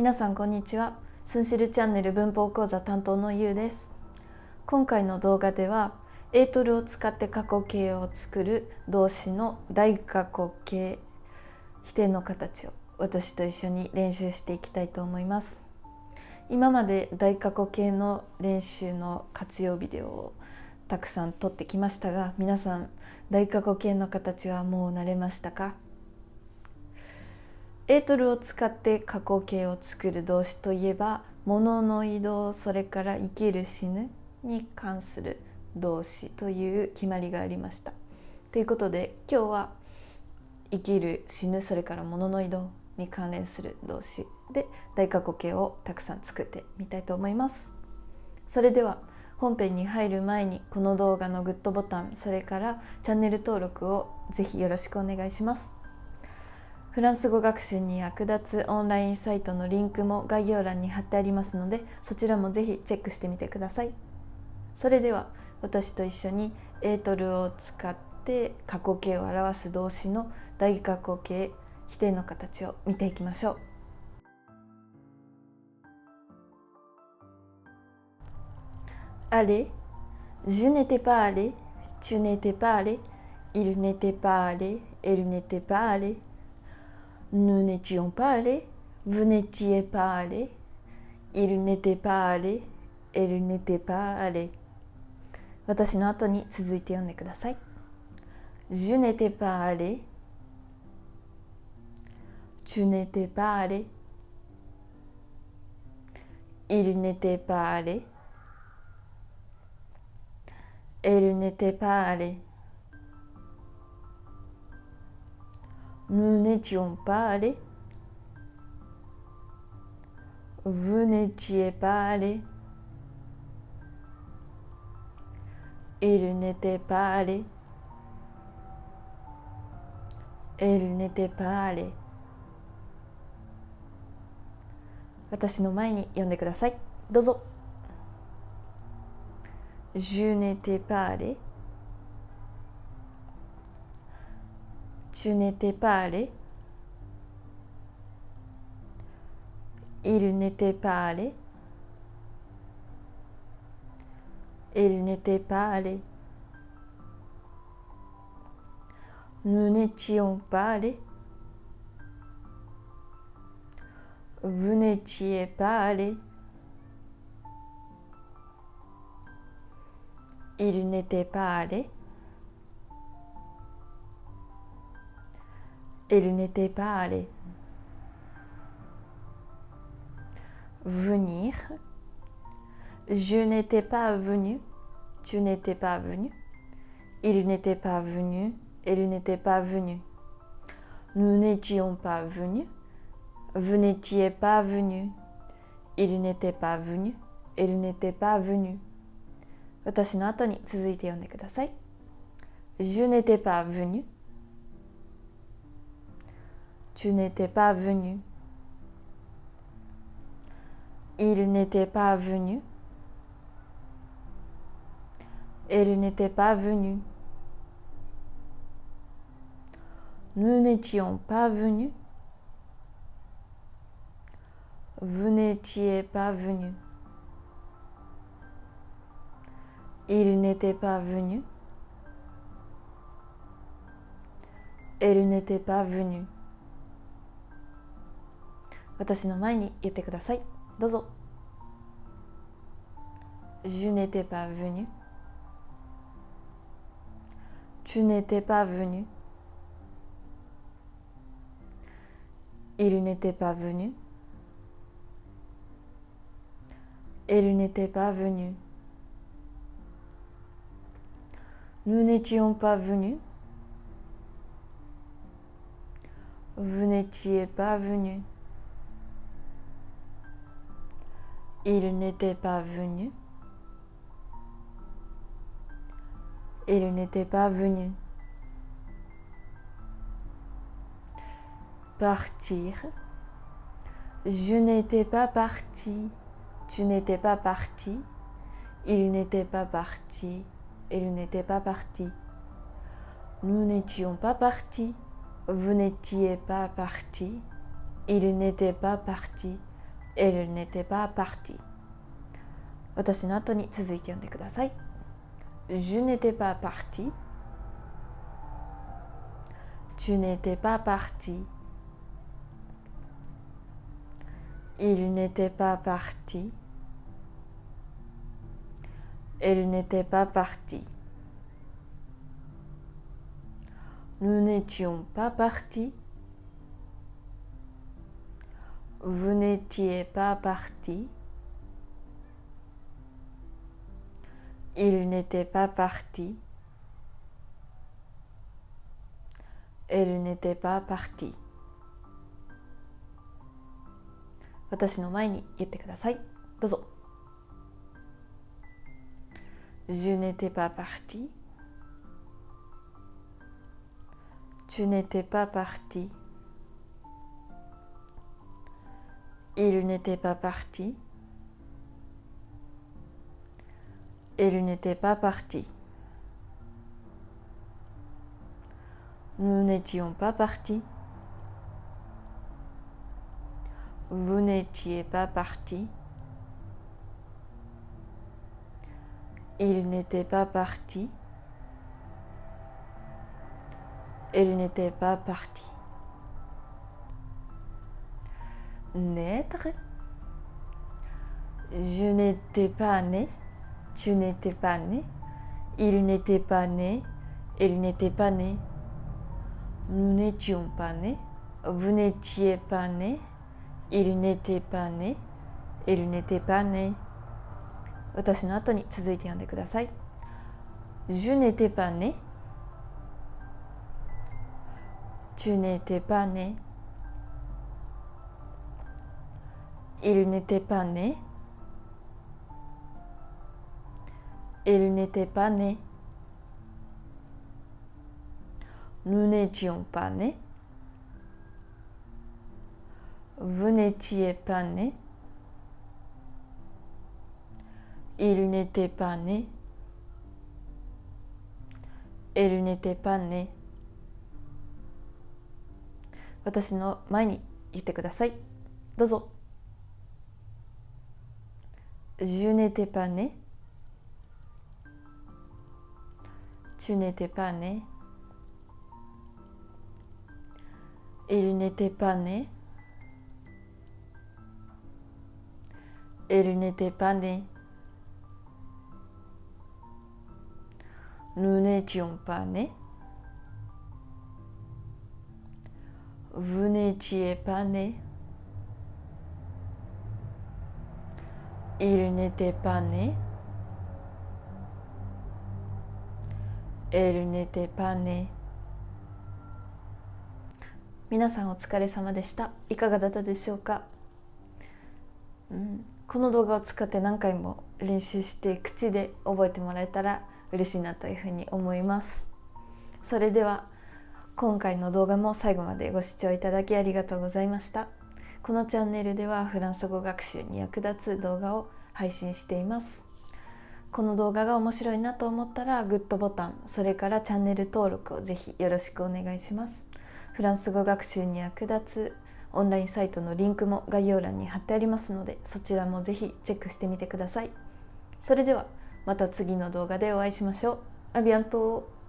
皆さんこんにちは。スンシルチャンネル文法講座担当のゆうです。今回の動画ではエートルを使って過去形を作る動詞の大過去形否定の形を私と一緒に練習していきたいと思います。今まで大過去形の練習の活用ビデオをたくさん撮ってきましたが、皆さん大過去形の形はもう慣れましたか？エートルを使って過去形を作る動詞といえば、物の移動、それから生きる死ぬに関する動詞という決まりがありました。ということで今日は生きる死ぬ、それから物の移動に関連する動詞で大過去形をたくさん作ってみたいと思います。それでは本編に入る前にこの動画のグッドボタン、それからチャンネル登録をぜひよろしくお願いします。フランス語学習に役立つオンラインサイトのリンクも概要欄に貼ってありますので、そちらもぜひチェックしてみてください。それでは私と一緒にエートルを使って過去形を表す動詞の大過去形否定の形を見ていきましょう。Aller, je n'étais pas allé, tu n'étais pas allé, il n'était pas allé, elle n'était pas allée.Nous n'étions pas allés, vous n'étiez pas allés, il n'était pas allé, elle n'était pas allée. 私の後に続いて読んでください。Je n'étais pas allé, tu n'étais pas allé, il n'était pas allé, elle n'était pas allée.Nous n'étions pas allés, vous n'étiez pas allés, il n'était pas allé, elle n'était pas allée. 私の前に読んでください。どうぞ。Je n'étais pas allé, tu n'étais pas allé, il n'était pas allé, elle n'était pas allée. Nous n'étions pas allés, vous n'étiez pas allés, il n'était pas allé, elle n'était pas allée. Venir, je n'étais pas venu, tu n'étais pas venu, il n'était pas venu, elle n'était pas venue. Nous n'étions pas venus, vous n'étiez pas venu, il n'était pas venu, elle n'était pas venue. 私の後に続いて読んでください。Je n'étais pas venu, tu n'étais pas venu, il n'était pas venu, elle n'était pas venue. Nous n'étions pas venus, vous n'étiez pas venu, il n'était pas venu, elle n'était pas venue. 私の前に言ってください。どうぞ。Je n'étais pas venu, tu n'étais pas venu, il n'était pas venu, elle n'était pas venue. Nous n'étions pas venus, vous n'étiez pas venu, il n'était pas venu, elle n'était pas venue. Partir, je n'étais pas parti, tu n'étais pas parti, il n'était pas parti, elle n'était pas partie. Nous n'étions pas partis, vous n'étiez pas parti, il n'était pas parti, Elle n'était pas partie。私の後に続いて読んでください。Je n'étais pas partie. Tu n'étais pas parti. Il n'était pas parti. Elle n'était pas partie. Nous n'étions pas partis. Vous n'étiez pas parti. Il n'était pas parti. Elle n'était pas partie。私の前に言ってください。どうぞ。Je n'étais pas parti. Tu n'étais pas parti. Il n'était pas parti. Elle n'était pas partie. Nous n'étions pas partis. Vous n'étiez pas parti. Il n'était pas parti. Elle n'était pas partie. Naître. Je n'étais pas né. Tu n'étais pas né. Il n'était pas né. Elle n'était pas née. Nous n'étions pas nés. Vous n'étiez pas né. Il n'était pas né. Elle n'était pas née。私の後に続いて読んでください。Je n'étais pas né. Tu n'étais pas né. Il n'était pas né. Elle n'était pas née. Nous n'étions pas nés. Vous n'étiez pas né. Il n'était pas né. Elle n'était pas née。私の前に言ってください。どうぞ。Je n'étais pas né. Tu n'étais pas né. Il n'était pas né. Elle n'était pas née. Nous n'étions pas nés. Vous n'étiez pas né. Il n'était pas né. Elle n'était pas née。皆さんお疲れ様でした。いかがだったでしょうか。この動画を使って何回も練習して口で覚えてもらえたら嬉しいなというふうに思います。それでは今回の動画も最後までご視聴いただきありがとうございました。このチャンネルではフランス語学習に役立つ動画を配信しています。この動画が面白いなと思ったらグッドボタン、それからチャンネル登録をぜひよろしくお願いします。フランス語学習に役立つオンラインサイトのリンクも概要欄に貼ってありますので、そちらもぜひチェックしてみてください。それではまた次の動画でお会いしましょう。アビアント。